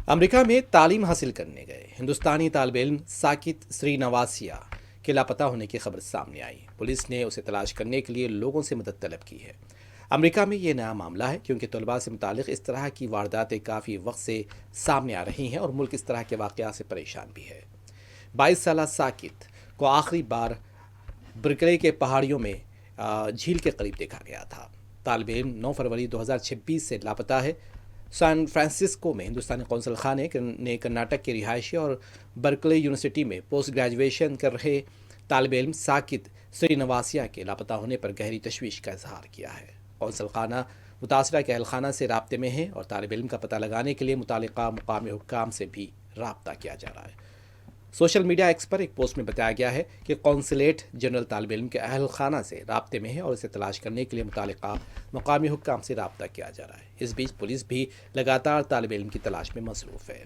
امریکہ میں تعلیم حاصل کرنے گئے ہندوستانی طالب علم ساکت سرینواسیا کے لاپتہ ہونے کی خبر سامنے آئی۔ پولیس نے اسے تلاش کرنے کے لیے لوگوں سے مدد طلب کی ہے۔ امریکہ میں یہ نیا معاملہ ہے کیونکہ طلباء سے متعلق اس طرح کی وارداتیں کافی وقت سے سامنے آ رہی ہیں اور ملک اس طرح کے واقعات سے پریشان بھی ہے۔ 22 سالہ ساکت کو آخری بار برکلے کے پہاڑیوں میں جھیل کے قریب دیکھا گیا تھا۔ طالب علم 9 فروری 2026 سے لاپتہ ہے۔ سان فرانسسکو میں ہندوستانی قونصل خانے نے کرناٹک کے رہائشی اور برکلے یونیورسٹی میں پوسٹ گریجویشن کر رہے طالب علم ساکت سرینواسیا کے لاپتہ ہونے پر گہری تشویش کا اظہار کیا ہے۔ قونصل خانہ متاثرہ کے اہل خانہ سے رابطے میں ہیں اور طالب علم کا پتہ لگانے کے لیے متعلقہ مقامی حکام سے بھی رابطہ کیا جا رہا ہے۔ سوشل میڈیا ایکس پر ایک پوسٹ میں بتایا گیا ہے کہ قونصلیٹ جنرل طالب علم کے اہل خانہ سے رابطے میں ہے اور اسے تلاش کرنے کے لیے متعلقہ مقامی حکام سے رابطہ کیا جا رہا ہے۔ اس بیچ پولیس بھی لگاتار طالب علم کی تلاش میں مصروف ہے۔